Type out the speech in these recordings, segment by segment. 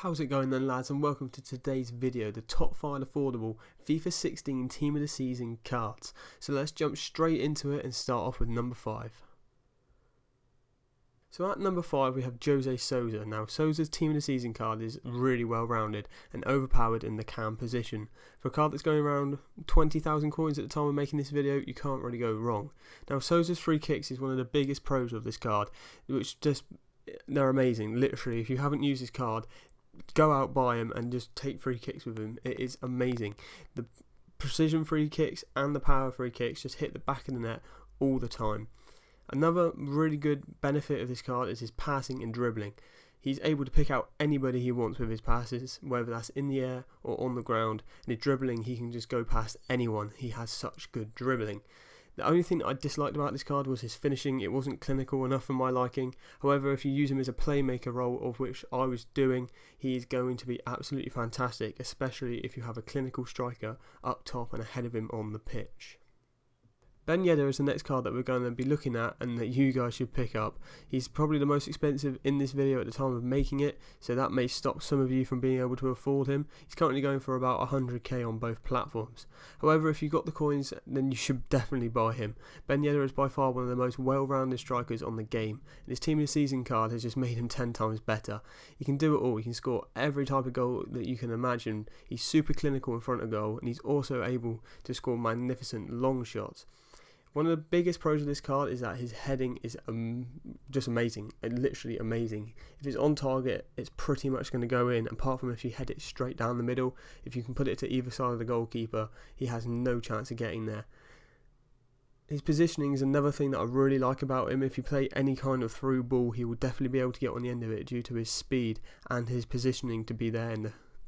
How's it going then, lads, and welcome to today's video, the top 5 affordable FIFA 16 Team of the Season cards. So let's jump straight into it and start off with number 5. So at number 5 we have Jose Sousa. Now Sousa's Team of the Season card is really well rounded and overpowered in the cam position. For a card that's going around 20,000 coins at the time of making this video, you can't really go wrong. Now Sousa's free kicks is one of the biggest pros of this card, which they're amazing. Literally, if you haven't used this card, go out, buy him and just take free kicks with him. It is amazing. The precision free kicks and the power free kicks just hit the back of the net all the time. Another really good benefit of this card is his passing and dribbling. He's able to pick out anybody he wants with his passes, whether that's in the air or on the ground. And his dribbling, he can just go past anyone. He has such good dribbling. The only thing that I disliked about this card was his finishing. It wasn't clinical enough for my liking. However, if you use him as a playmaker role, of which I was doing, he is going to be absolutely fantastic, especially if you have a clinical striker up top and ahead of him on the pitch. Ben Yedder is the next card that we're going to be looking at and that you guys should pick up. He's probably the most expensive in this video at the time of making it, so that may stop some of you from being able to afford him. He's currently going for about 100k on both platforms. However, if you've got the coins, then you should definitely buy him. Ben Yedder is by far one of the most well-rounded strikers on the game, and his Team of the Season card has just made him 10 times better. He can do it all. He can score every type of goal that you can imagine. He's super clinical in front of goal, and he's also able to score magnificent long shots. One of the biggest pros of this card is that his heading is just amazing, literally amazing. If it's on target, it's pretty much going to go in, apart from if you head it straight down the middle. If you can put it to either side of the goalkeeper, he has no chance of getting there. His positioning is another thing that I really like about him. If you play any kind of through ball, he will definitely be able to get on the end of it due to his speed and his positioning to be there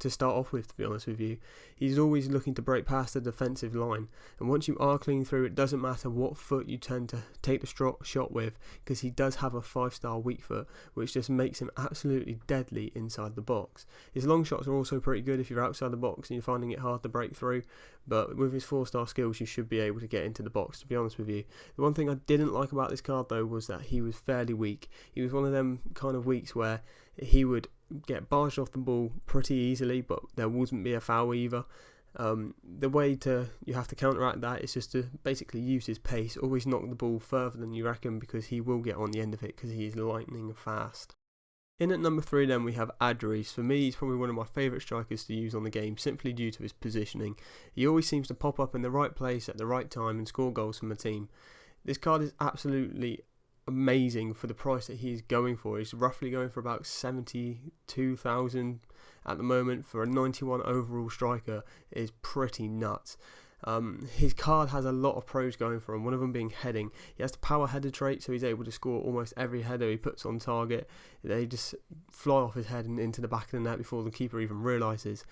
to start off with, to be honest with you. He's always looking to break past the defensive line, and once you are clean through, it doesn't matter what foot you tend to take the shot with, because he does have a 5-star weak foot, which just makes him absolutely deadly inside the box. His long shots are also pretty good if you're outside the box and you're finding it hard to break through, but with his 4-star skills you should be able to get into the box, to be honest with you. The one thing I didn't like about this card though was that he was fairly weak. He was one of them kind of weeks where he would get barged off the ball pretty easily, but there wouldn't be a foul either. The way you have to counteract that is just to basically use his pace, always knock the ball further than you reckon, because he will get on the end of it because he's lightning fast. In at number 3 then we have Adris. For me, he's probably one of my favourite strikers to use on the game, simply due to his positioning. He always seems to pop up in the right place at the right time and score goals from the team. This card is absolutely amazing for the price that he's going for. He's roughly going for about 72,000 at the moment for a 91 overall striker. It is pretty nuts. His card has a lot of pros going for him, one of them being heading. He has the power header trait, so he's able to score almost every header he puts on target. They just fly off his head and into the back of the net before the keeper even realises.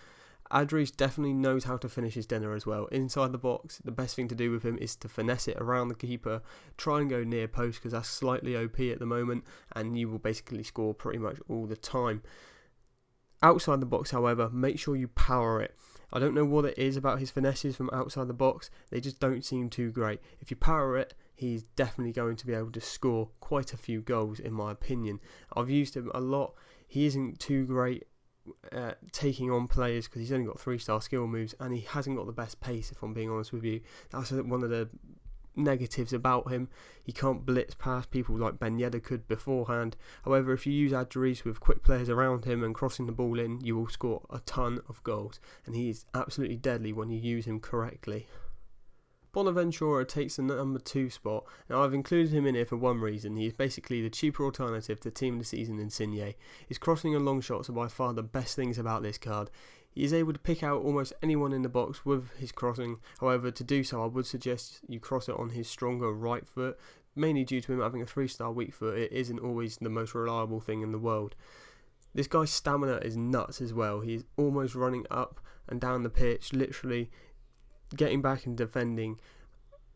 Adris definitely knows how to finish his dinner as well. Inside the box, the best thing to do with him is to finesse it around the keeper, try and go near post, because that's slightly OP at the moment, and you will basically score pretty much all the time. Outside the box, however, make sure you power it. I don't know what it is about his finesses from outside the box, they just don't seem too great. If you power it, he's definitely going to be able to score quite a few goals, in my opinion. I've used him a lot. He isn't too great taking on players because he's only got 3-star skill moves, and he hasn't got the best pace, if I'm being honest with you. That's one of the negatives about him. He can't blitz past people like Ben Yedder could beforehand. However, if you use Adris with quick players around him and crossing the ball in, you will score a ton of goals, and he is absolutely deadly when you use him correctly. Bonaventure takes the number 2 spot. Now I've included him in here for one reason. He is basically the cheaper alternative to Team of the Season Insigne. His crossing and long shots are by far the best things about this card. He is able to pick out almost anyone in the box with his crossing. However, to do so I would suggest you cross it on his stronger right foot, mainly due to him having a 3-star weak foot. It isn't always the most reliable thing in the world. This guy's stamina is nuts as well. He's almost running up and down the pitch, literally getting back and defending.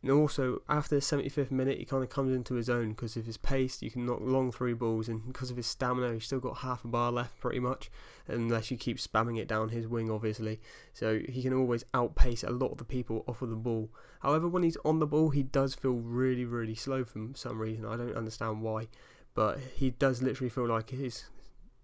And also, after the 75th minute, he kind of comes into his own because of his pace. You can knock long through balls, and because of his stamina, he's still got half a bar left pretty much, unless you keep spamming it down his wing, obviously. So he can always outpace a lot of the people off of the ball. However, when he's on the ball, he does feel really, really slow for some reason. I don't understand why, but he does literally feel like his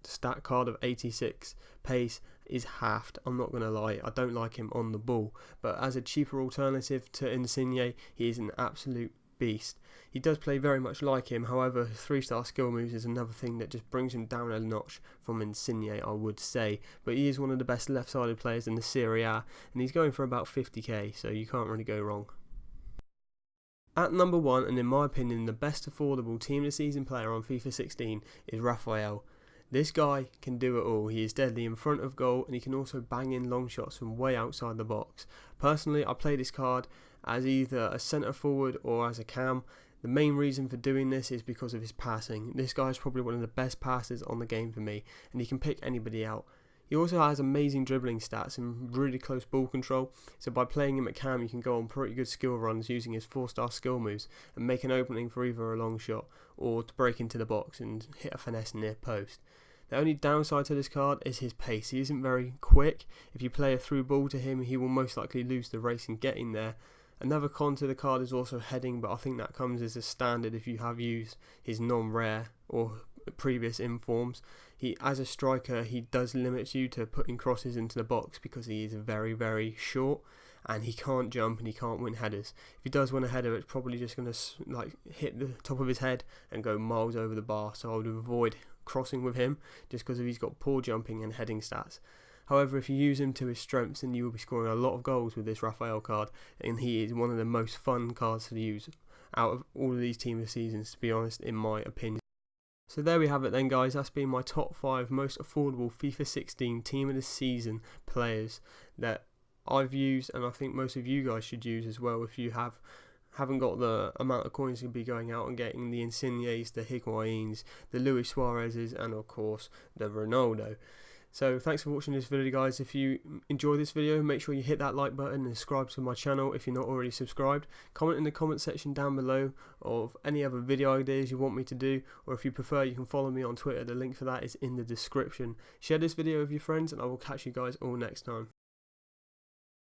stat card of 86 pace is halved. I'm not going to lie, I don't like him on the ball, but as a cheaper alternative to Insigne, he is an absolute beast. He does play very much like him, however 3-star skill moves is another thing that just brings him down a notch from Insigne, I would say, but he is one of the best left-sided players in the Serie A, and he's going for about 50k, so you can't really go wrong. At number 1, and in my opinion the best affordable team of the season player on FIFA 16 is Rafael. This guy can do it all. He is deadly in front of goal, and he can also bang in long shots from way outside the box. Personally, I play this card as either a centre forward or as a cam. The main reason for doing this is because of his passing. This guy is probably one of the best passers on the game for me, and he can pick anybody out. He also has amazing dribbling stats and really close ball control, so by playing him at cam you can go on pretty good skill runs using his 4-star skill moves and make an opening for either a long shot or to break into the box and hit a finesse near post. The only downside to this card is his pace. He isn't very quick. If you play a through ball to him, he will most likely lose the race in getting there. Another con to the card is also heading, but I think that comes as a standard if you have used his non-rare or previous informs. As a striker, he does limit you to putting crosses into the box because he is very, very short and he can't jump and he can't win headers. If he does win a header, it's probably just going to hit the top of his head and go miles over the bar, so I would avoid crossing with him just because he's got poor jumping and heading stats. However, if you use him to his strengths, then you will be scoring a lot of goals with this Rafael card, and he is one of the most fun cards to use out of all of these team of seasons, to be honest, in my opinion. So there we have it then, guys. That's been my top 5 most affordable FIFA 16 team of the season players that I've used, and I think most of you guys should use as well if you haven't got the amount of coins to be going out and getting the Insignes, the Higuains, the Luis Suarez's, and of course the Ronaldo. So thanks for watching this video, guys. If you enjoyed this video, make sure you hit that like button and subscribe to my channel if you're not already subscribed. Comment in the comment section down below of any other video ideas you want me to do, or if you prefer you can follow me on Twitter. The link for that is in the description. Share this video with your friends and I will catch you guys all next time.